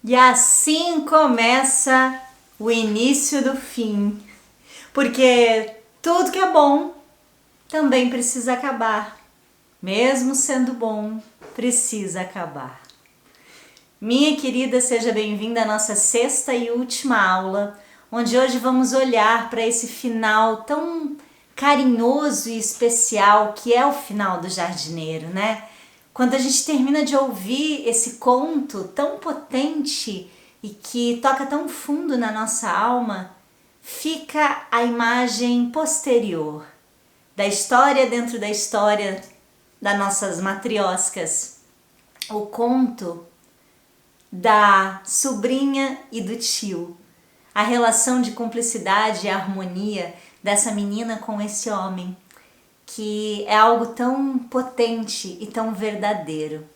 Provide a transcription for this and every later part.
E assim começa o início do fim, porque tudo que é bom também precisa acabar, mesmo sendo bom, precisa acabar. Minha querida, seja bem-vinda à nossa sexta e última aula, onde hoje vamos olhar para esse final tão carinhoso e especial que é o final do jardineiro, né? Quando a gente termina de ouvir esse conto tão potente e que toca tão fundo na nossa alma, fica a imagem posterior da história dentro da história das nossas matrioscas. O conto da sobrinha e do tio, a relação de cumplicidade e harmonia dessa menina com esse homem, que é algo tão potente e tão verdadeiro.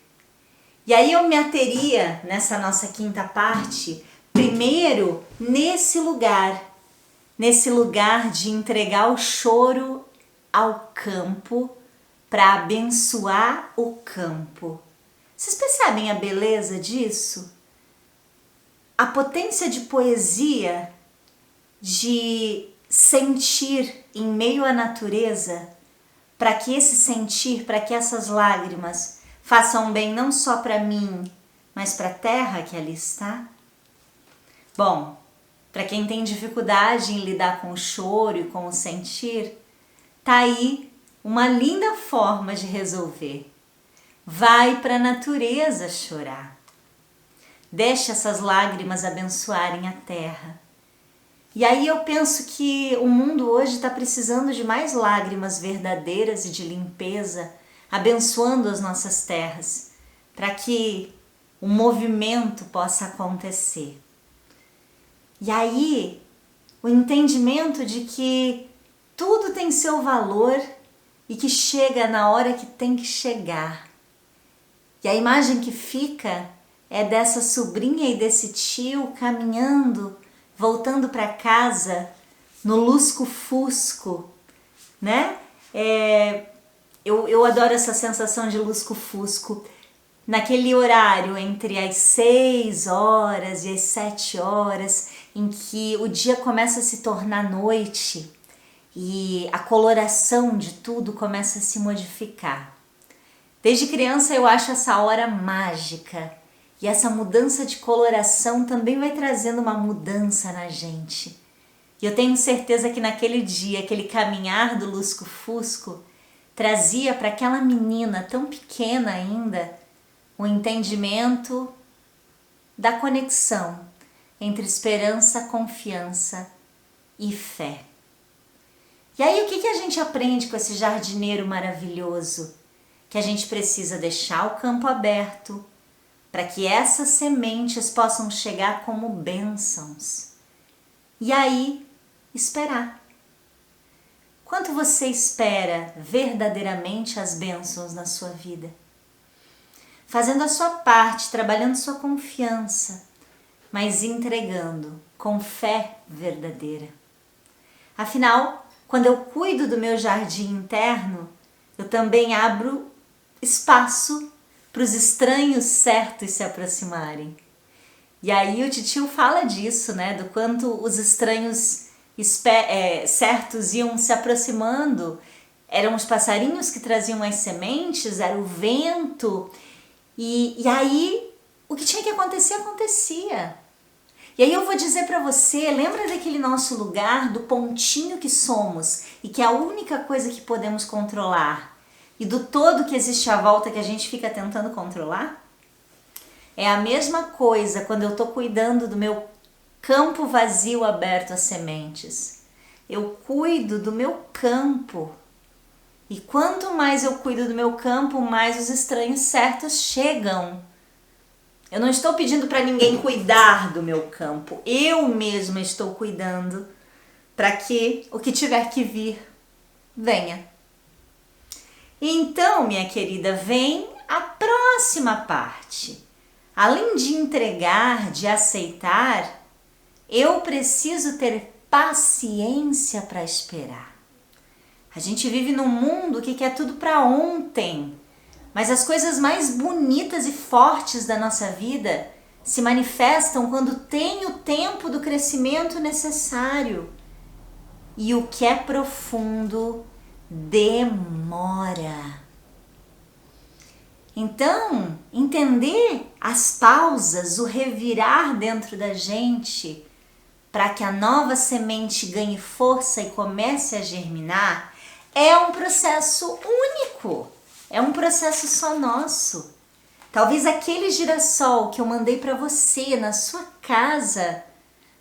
E aí eu me ateria nessa nossa quinta parte, primeiro nesse lugar de entregar o choro ao campo para abençoar o campo. Vocês percebem a beleza disso? A potência de poesia, de sentir em meio à natureza, para que esse sentir, para que essas lágrimas façam bem não só para mim, mas para a terra que ali está? Bom, para quem tem dificuldade em lidar com o choro e com o sentir, tá aí uma linda forma de resolver. Vai para a natureza chorar. Deixa essas lágrimas abençoarem a terra. E aí eu penso que o mundo hoje está precisando de mais lágrimas verdadeiras e de limpeza, abençoando as nossas terras, para que o movimento possa acontecer. E aí o entendimento de que tudo tem seu valor e que chega na hora que tem que chegar. E a imagem que fica é dessa sobrinha e desse tio caminhando, voltando para casa no lusco-fusco, né? Eu adoro essa sensação de lusco-fusco. Naquele horário entre as 6 horas e as 7 horas, em que o dia começa a se tornar noite e a coloração de tudo começa a se modificar. Desde criança eu acho essa hora mágica. E essa mudança de coloração também vai trazendo uma mudança na gente. E eu tenho certeza que naquele dia, aquele caminhar do lusco-fusco trazia para aquela menina tão pequena ainda o entendimento da conexão entre esperança, confiança e fé. E aí o que a gente aprende com esse jardineiro maravilhoso? Que a gente precisa deixar o campo aberto, para que essas sementes possam chegar como bênçãos. E aí, esperar. Quanto você espera verdadeiramente as bênçãos na sua vida? Fazendo a sua parte, trabalhando sua confiança, mas entregando com fé verdadeira. Afinal, quando eu cuido do meu jardim interno, eu também abro espaço para os estranhos certos se aproximarem. E aí o titio fala disso, né? Do quanto os estranhos certos iam se aproximando. Eram os passarinhos que traziam as sementes, era o vento. E aí o que tinha que acontecer, acontecia. E aí eu vou dizer para você, lembra daquele nosso lugar, do pontinho que somos e que é a única coisa que podemos controlar? E do todo que existe à volta que a gente fica tentando controlar? É a mesma coisa quando eu estou cuidando do meu campo vazio aberto às sementes. Eu cuido do meu campo. E quanto mais eu cuido do meu campo, mais os estranhos certos chegam. Eu não estou pedindo para ninguém cuidar do meu campo. Eu mesma estou cuidando para que o que tiver que vir, venha. Então, minha querida, vem a próxima parte. Além de entregar, de aceitar, eu preciso ter paciência para esperar. A gente vive num mundo que quer tudo para ontem, mas as coisas mais bonitas e fortes da nossa vida se manifestam quando tem o tempo do crescimento necessário. E o que é profundo demora. Então, entender as pausas, o revirar dentro da gente, para que a nova semente ganhe força e comece a germinar, é um processo único, é um processo só nosso. Talvez aquele girassol que eu mandei para você na sua casa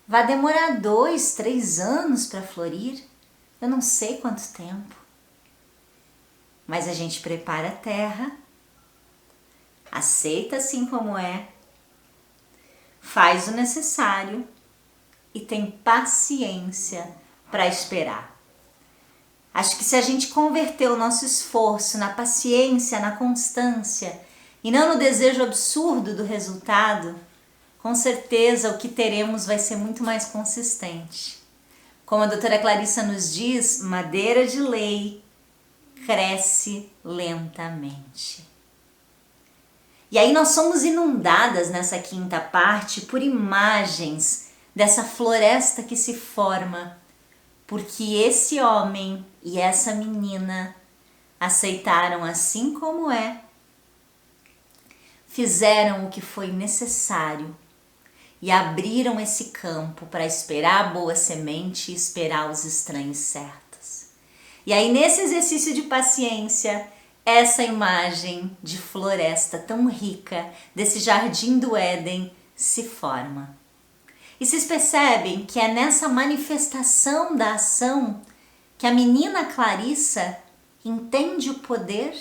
vai demorar 2, 3 anos para florir, eu não sei quanto tempo. Mas a gente prepara a terra, aceita assim como é, faz o necessário e tem paciência para esperar. Acho que se a gente converter o nosso esforço na paciência, na constância e não no desejo absurdo do resultado, com certeza o que teremos vai ser muito mais consistente. Como a doutora Clarissa nos diz, madeira de lei cresce lentamente. E aí nós somos inundadas nessa quinta parte por imagens dessa floresta que se forma, porque esse homem e essa menina aceitaram assim como é, fizeram o que foi necessário e abriram esse campo para esperar a boa semente e esperar os estranhos certos. E aí nesse exercício de paciência, essa imagem de floresta tão rica, desse jardim do Éden, se forma. E vocês percebem que é nessa manifestação da ação que a menina Clarissa entende o poder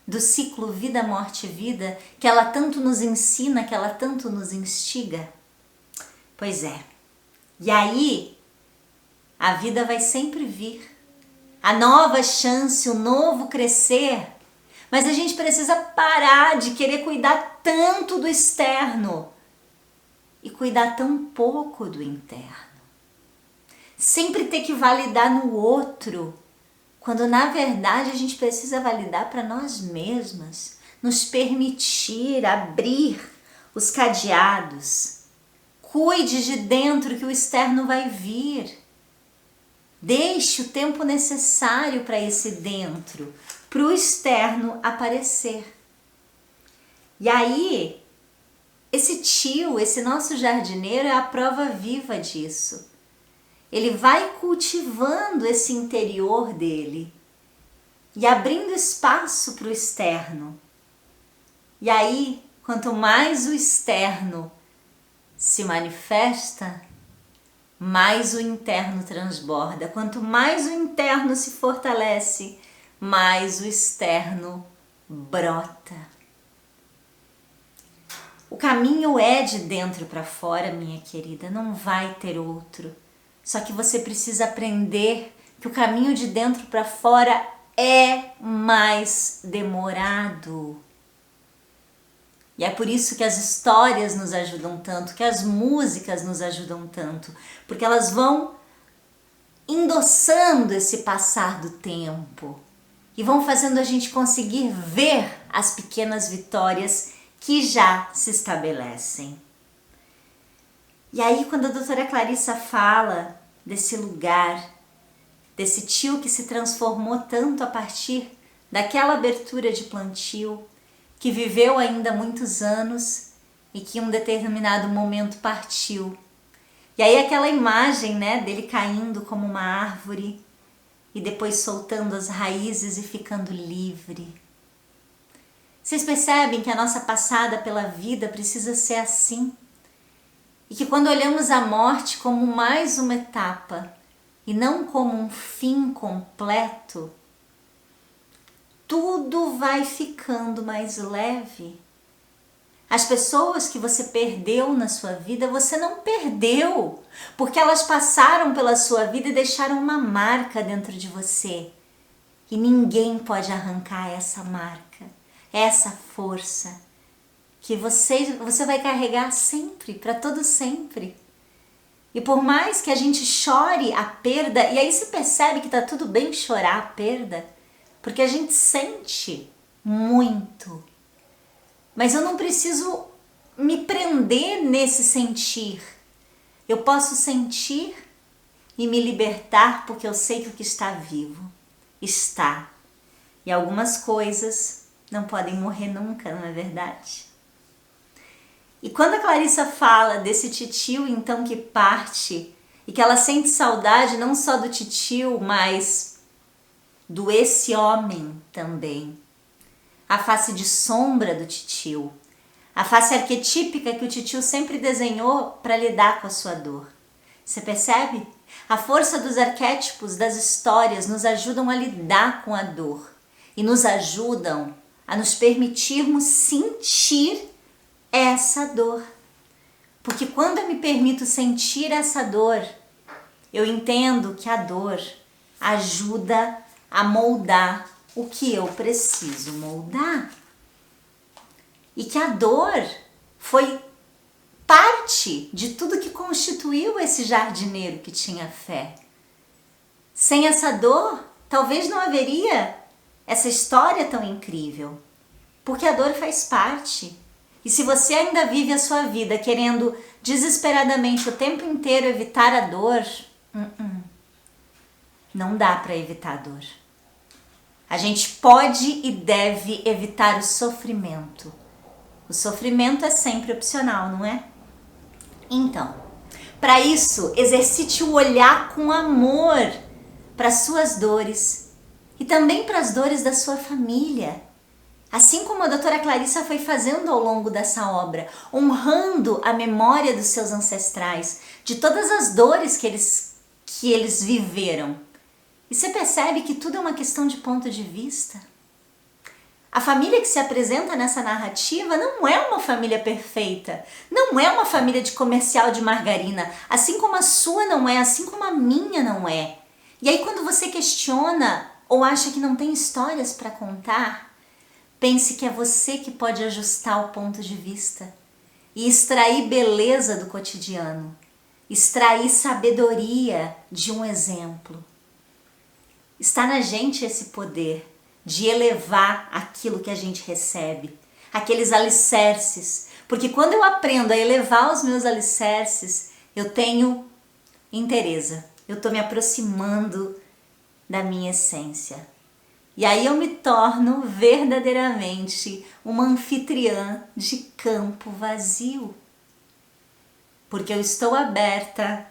do ciclo vida, morte, vida, que ela tanto nos ensina, que ela tanto nos instiga? Pois é. E aí, a vida vai sempre vir. A nova chance, o novo crescer. Mas a gente precisa parar de querer cuidar tanto do externo e cuidar tão pouco do interno. Sempre ter que validar no outro, quando na verdade a gente precisa validar para nós mesmas, nos permitir abrir os cadeados. Cuide de dentro que o externo vai vir. Deixe o tempo necessário para esse dentro, para o externo aparecer. E aí, esse tio, esse nosso jardineiro é a prova viva disso. Ele vai cultivando esse interior dele e abrindo espaço para o externo. E aí, quanto mais o externo se manifesta, mais o interno transborda. Quanto mais o interno se fortalece, mais o externo brota. O caminho é de dentro para fora, minha querida, não vai ter outro. Só que você precisa aprender que o caminho de dentro para fora é mais demorado. E é por isso que as histórias nos ajudam tanto, que as músicas nos ajudam tanto, porque elas vão endossando esse passar do tempo e vão fazendo a gente conseguir ver as pequenas vitórias que já se estabelecem. E aí, quando a doutora Clarissa fala desse lugar, desse tio que se transformou tanto a partir daquela abertura de plantio, que viveu ainda muitos anos e que em um determinado momento partiu. E aí aquela imagem, né, dele caindo como uma árvore e depois soltando as raízes e ficando livre. Vocês percebem que a nossa passada pela vida precisa ser assim? E que quando olhamos a morte como mais uma etapa e não como um fim completo, tudo vai ficando mais leve. As pessoas que você perdeu na sua vida, você não perdeu, porque elas passaram pela sua vida e deixaram uma marca dentro de você. E ninguém pode arrancar essa marca, essa força, que você vai carregar sempre, para todo sempre. E por mais que a gente chore a perda, e aí se percebe que tá tudo bem chorar a perda, porque a gente sente muito. Mas eu não preciso me prender nesse sentir. Eu posso sentir e me libertar porque eu sei que o que está vivo está. E algumas coisas não podem morrer nunca, não é verdade? E quando a Clarissa fala desse titio então que parte e que ela sente saudade não só do titio, mas do esse homem também. A face de sombra do titio, a face arquetípica que o titio sempre desenhou para lidar com a sua dor. Você percebe? A força dos arquétipos, das histórias, nos ajudam a lidar com a dor e nos ajudam a nos permitirmos sentir essa dor. Porque quando eu me permito sentir essa dor, eu entendo que a dor ajuda a moldar o que eu preciso moldar. E que a dor foi parte de tudo que constituiu esse jardineiro que tinha fé. Sem essa dor, talvez não haveria essa história tão incrível. Porque a dor faz parte. E se você ainda vive a sua vida querendo desesperadamente o tempo inteiro evitar a dor, não dá para evitar a dor. A gente pode e deve evitar o sofrimento. O sofrimento é sempre opcional, não é? Então, para isso, exercite o olhar com amor para as suas dores e também para as dores da sua família. Assim como a doutora Clarissa foi fazendo ao longo dessa obra, honrando a memória dos seus ancestrais, de todas as dores que eles viveram. E você percebe que tudo é uma questão de ponto de vista? A família que se apresenta nessa narrativa não é uma família perfeita, não é uma família de comercial de margarina, assim como a sua não é, assim como a minha não é. E aí quando você questiona ou acha que não tem histórias para contar, pense que é você que pode ajustar o ponto de vista e extrair beleza do cotidiano, extrair sabedoria de um exemplo. Está na gente esse poder de elevar aquilo que a gente recebe, aqueles alicerces. Porque quando eu aprendo a elevar os meus alicerces, eu tenho inteireza, eu estou me aproximando da minha essência. E aí eu me torno verdadeiramente uma anfitriã de campo vazio. Porque eu estou aberta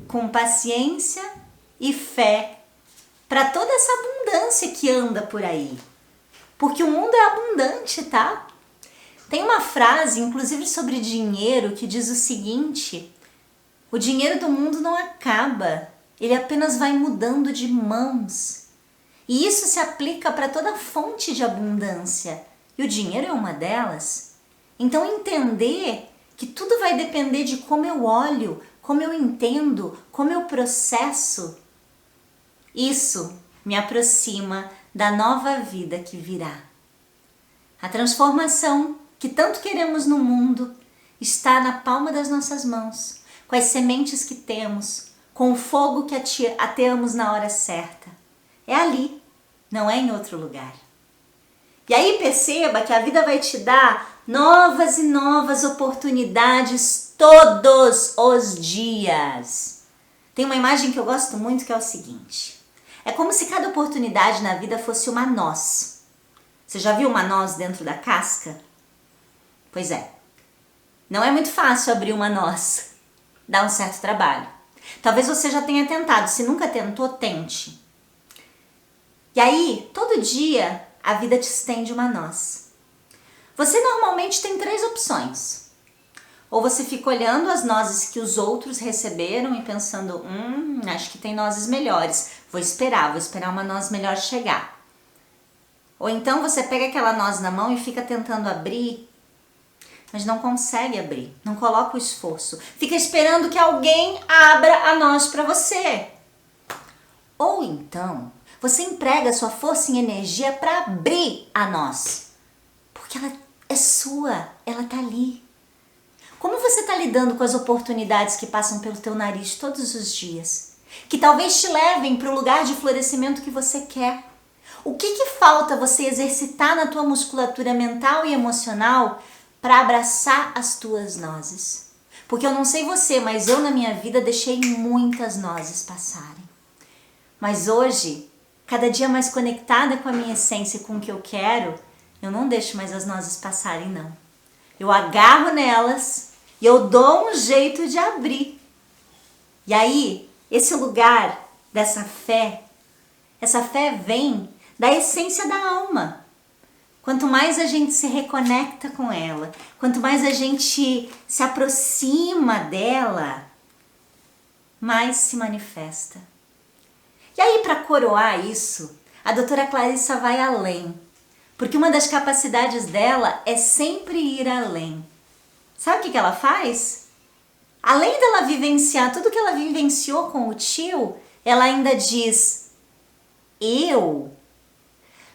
com paciência e fé para toda essa abundância que anda por aí. Porque o mundo é abundante, tá? Tem uma frase, inclusive sobre dinheiro, que diz o seguinte: o dinheiro do mundo não acaba, ele apenas vai mudando de mãos. E isso se aplica para toda fonte de abundância. E o dinheiro é uma delas. Então entender que tudo vai depender de como eu olho, como eu entendo, como eu processo. Isso me aproxima da nova vida que virá. A transformação que tanto queremos no mundo está na palma das nossas mãos, com as sementes que temos, com o fogo que ateamos na hora certa. É ali, não é em outro lugar. E aí perceba que a vida vai te dar novas e novas oportunidades todos os dias. Tem uma imagem que eu gosto muito que é o seguinte: é como se cada oportunidade na vida fosse uma noz. Você já viu uma noz dentro da casca? Pois é. Não é muito fácil abrir uma noz. Dá um certo trabalho. Talvez você já tenha tentado. Se nunca tentou, tente. E aí, todo dia, a vida te estende uma noz. Você normalmente tem 3 opções. Ou você fica olhando as nozes que os outros receberam e pensando, acho que tem nozes melhores. Vou esperar uma noz melhor chegar. Ou então você pega aquela noz na mão e fica tentando abrir, mas não consegue abrir, não coloca o esforço. Fica esperando que alguém abra a noz para você. Ou então você emprega sua força e energia para abrir a noz, porque ela é sua, ela tá ali. Como você está lidando com as oportunidades que passam pelo teu nariz todos os dias? Que talvez te levem para o lugar de florescimento que você quer. O que falta você exercitar na tua musculatura mental e emocional para abraçar as tuas nozes. Porque eu não sei você, mas eu na minha vida deixei muitas nozes passarem. Mas hoje, cada dia mais conectada com a minha essência e com o que eu quero, eu não deixo mais as nozes passarem, não. Eu agarro nelas e eu dou um jeito de abrir. E aí, esse lugar dessa fé, essa fé vem da essência da alma. Quanto mais a gente se reconecta com ela, quanto mais a gente se aproxima dela, mais se manifesta. E aí, para coroar isso, a doutora Clarissa vai além. Porque uma das capacidades dela é sempre ir além. Sabe o que ela faz? Além dela vivenciar tudo que ela vivenciou com o tio, ela ainda diz: eu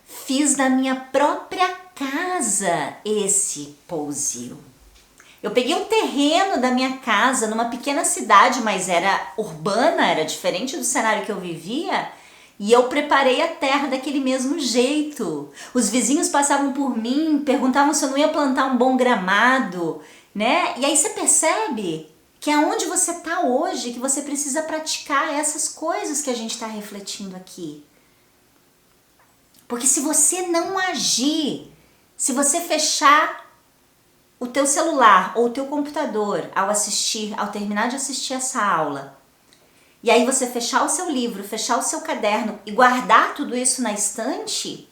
fiz da minha própria casa esse pousio. Eu peguei um terreno da minha casa numa pequena cidade, mas era urbana, era diferente do cenário que eu vivia, e eu preparei a terra daquele mesmo jeito. Os vizinhos passavam por mim, perguntavam se eu não ia plantar um bom gramado, né? E aí você percebe que é onde você está hoje que você precisa praticar essas coisas que a gente está refletindo aqui. Porque se você não agir, se você fechar o teu celular ou o teu computador ao terminar de assistir essa aula, e aí você fechar o seu livro, fechar o seu caderno e guardar tudo isso na estante,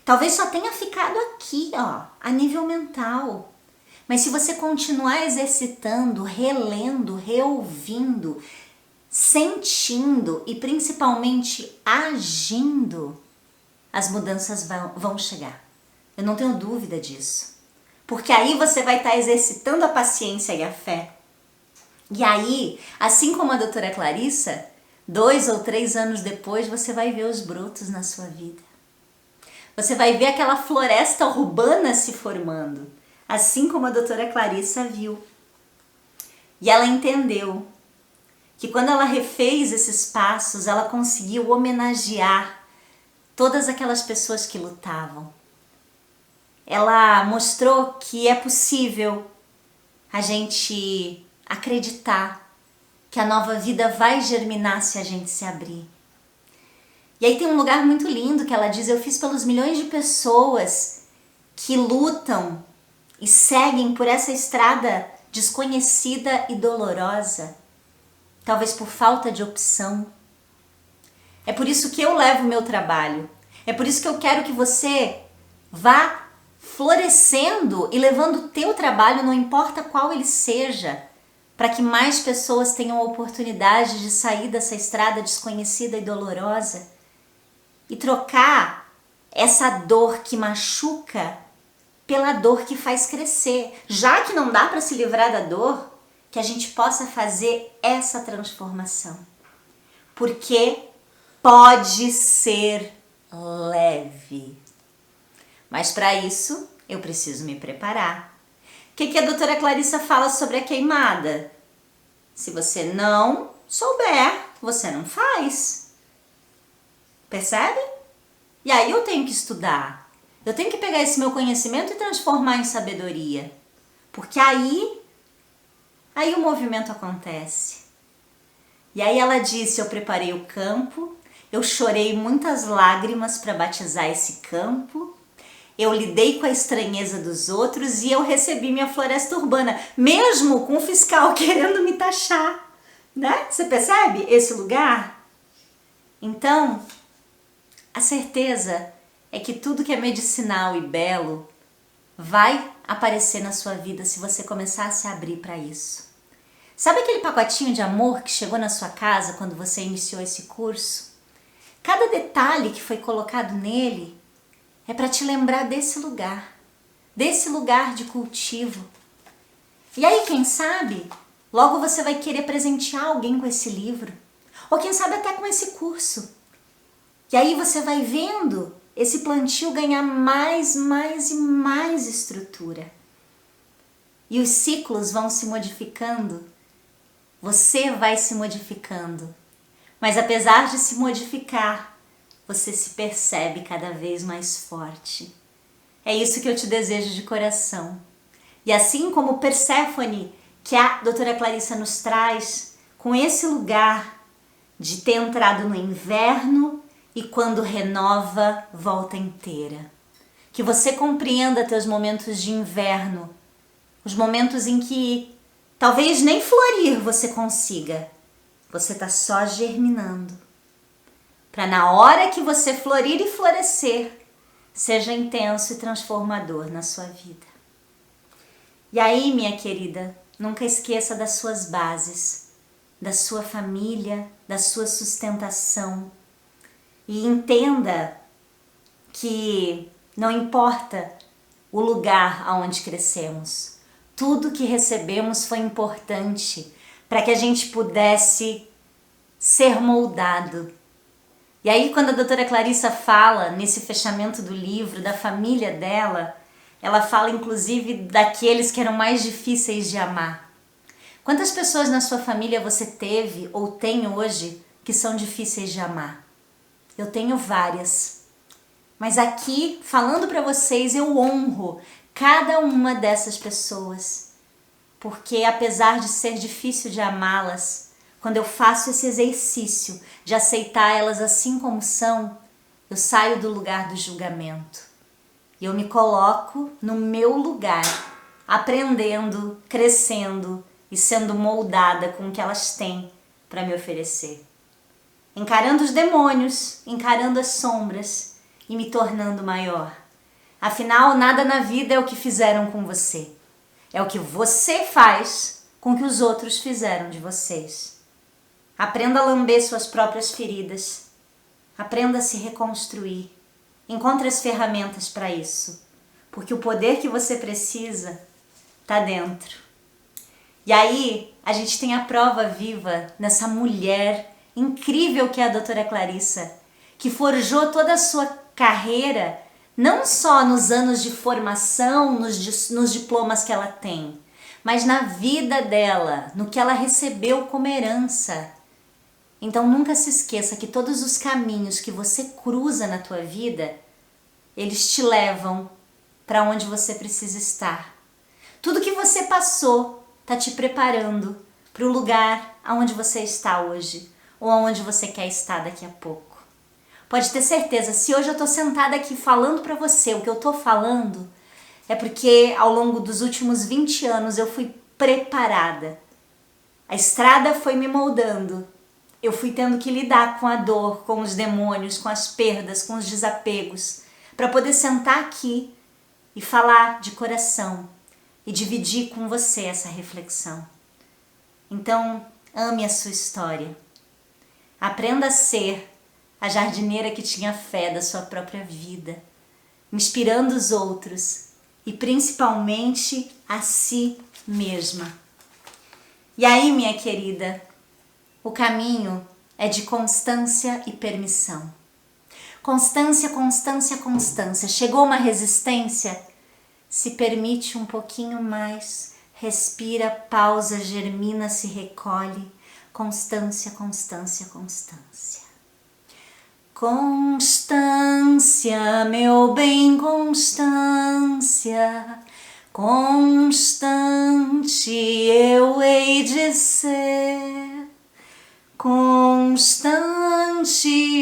talvez só tenha ficado aqui, ó, a nível mental. Mas se você continuar exercitando, relendo, reouvindo, sentindo e principalmente agindo, as mudanças vão chegar. Eu não tenho dúvida disso. Porque aí você vai estar exercitando a paciência e a fé. E aí, assim como a doutora Clarissa, 2 ou 3 anos depois você vai ver os brotos na sua vida. Você vai ver aquela floresta urbana se formando, assim como a doutora Clarissa viu. E ela entendeu que quando ela refez esses passos, ela conseguiu homenagear todas aquelas pessoas que lutavam. Ela mostrou que é possível a gente acreditar que a nova vida vai germinar se a gente se abrir. E aí tem um lugar muito lindo que ela diz: eu fiz pelos milhões de pessoas que lutam e seguem por essa estrada desconhecida e dolorosa, talvez por falta de opção. É por isso que eu levo o meu trabalho. É por isso que eu quero que você vá florescendo e levando o teu trabalho, não importa qual ele seja, para que mais pessoas tenham a oportunidade de sair dessa estrada desconhecida e dolorosa e trocar essa dor que machuca pela dor que faz crescer. Já que não dá para se livrar da dor, que a gente possa fazer essa transformação. Porque pode ser leve. Mas para isso, eu preciso me preparar. O que a doutora Clarissa fala sobre a queimada? Se você não souber, você não faz. Percebe? E aí eu tenho que estudar. Eu tenho que pegar esse meu conhecimento e transformar em sabedoria. Porque aí o movimento acontece. E aí ela disse: eu preparei o campo, eu chorei muitas lágrimas para batizar esse campo, eu lidei com a estranheza dos outros e eu recebi minha floresta urbana, mesmo com o fiscal querendo me taxar, né? Você percebe esse lugar? Então, a certeza é que tudo que é medicinal e belo vai aparecer na sua vida se você começar a se abrir para isso. Sabe aquele pacotinho de amor que chegou na sua casa quando você iniciou esse curso? Cada detalhe que foi colocado nele é para te lembrar desse lugar de cultivo. E aí, quem sabe, logo você vai querer presentear alguém com esse livro, ou quem sabe até com esse curso. E aí você vai vendo esse plantio ganhar mais e mais estrutura. E os ciclos vão se modificando, você vai se modificando. Mas apesar de se modificar, você se percebe cada vez mais forte. É isso que eu te desejo de coração. E assim como Perséfone, que a doutora Clarissa nos traz, com esse lugar de ter entrado no inverno e quando renova, volta inteira. Que você compreenda teus momentos de inverno, os momentos em que talvez nem florir você consiga. Você está só germinando. Para na hora que você florir e florescer, seja intenso e transformador na sua vida. E aí, minha querida, nunca esqueça das suas bases, da sua família, da sua sustentação. E entenda que não importa o lugar aonde crescemos, tudo que recebemos foi importante para que a gente pudesse ser moldado. E aí, quando a doutora Clarissa fala nesse fechamento do livro da família dela, ela fala inclusive daqueles que eram mais difíceis de amar. Quantas pessoas na sua família você teve ou tem hoje que são difíceis de amar? Eu tenho várias. Mas aqui, falando para vocês, eu honro cada uma dessas pessoas. Porque apesar de ser difícil de amá-las, quando eu faço esse exercício de aceitar elas assim como são, eu saio do lugar do julgamento. E eu me coloco no meu lugar, aprendendo, crescendo e sendo moldada com o que elas têm para me oferecer. Encarando os demônios, encarando as sombras e me tornando maior. Afinal, nada na vida é o que fizeram com você. É o que você faz com o que os outros fizeram de vocês. Aprenda a lamber suas próprias feridas. Aprenda a se reconstruir. Encontre as ferramentas para isso. Porque o poder que você precisa está dentro. E aí, a gente tem a prova viva nessa mulher incrível que é a doutora Clarissa, que forjou toda a sua carreira, não só nos anos de formação, nos diplomas que ela tem, mas na vida dela, no que ela recebeu como herança. Então nunca se esqueça que todos os caminhos que você cruza na tua vida, eles te levam para onde você precisa estar. Tudo que você passou está te preparando para o lugar aonde você está hoje ou aonde você quer estar daqui a pouco. Pode ter certeza, se hoje eu estou sentada aqui falando para você o que eu estou falando, é porque ao longo dos últimos 20 anos eu fui preparada. A estrada foi me moldando. Eu fui tendo que lidar com a dor, com os demônios, com as perdas, com os desapegos, para poder sentar aqui e falar de coração e dividir com você essa reflexão. Então, ame a sua história. Aprenda a ser a jardineira que tinha fé da sua própria vida, inspirando os outros e principalmente a si mesma. E aí, minha querida, o caminho é de constância e permissão. Constância, constância, constância. Chegou uma resistência? Se permite um pouquinho mais. Respira, pausa, germina, se recolhe. Constância, constância, constância. Constância, meu bem, constância. Constante eu hei de ser. Constante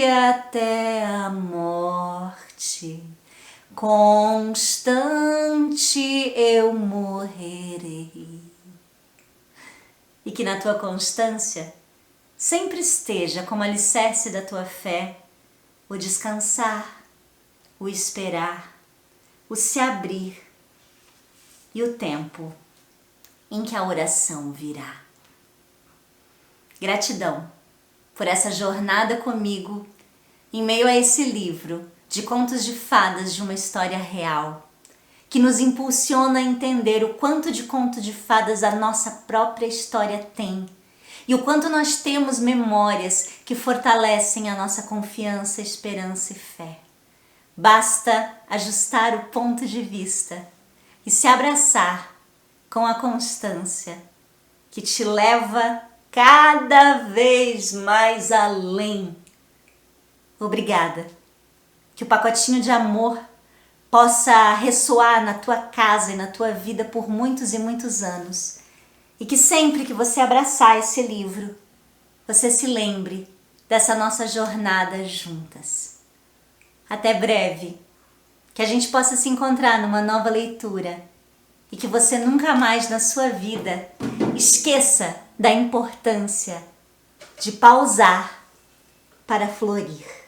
até a morte, constante eu morrerei. E que na tua constância sempre esteja como alicerce da tua fé o descansar, o esperar, o se abrir e o tempo em que a oração virá. Gratidão por essa jornada comigo em meio a esse livro de contos de fadas de uma história real, que nos impulsiona a entender o quanto de conto de fadas a nossa própria história tem e o quanto nós temos memórias que fortalecem a nossa confiança, esperança e fé. Basta ajustar o ponto de vista e se abraçar com a constância que te leva cada vez mais além. Obrigada. Que o pacotinho de amor possa ressoar na tua casa e na tua vida por muitos e muitos anos. E que sempre que você abraçar esse livro, você se lembre dessa nossa jornada juntas. Até breve, que a gente possa se encontrar numa nova leitura e que você nunca mais na sua vida esqueça da importância de pausar para florir.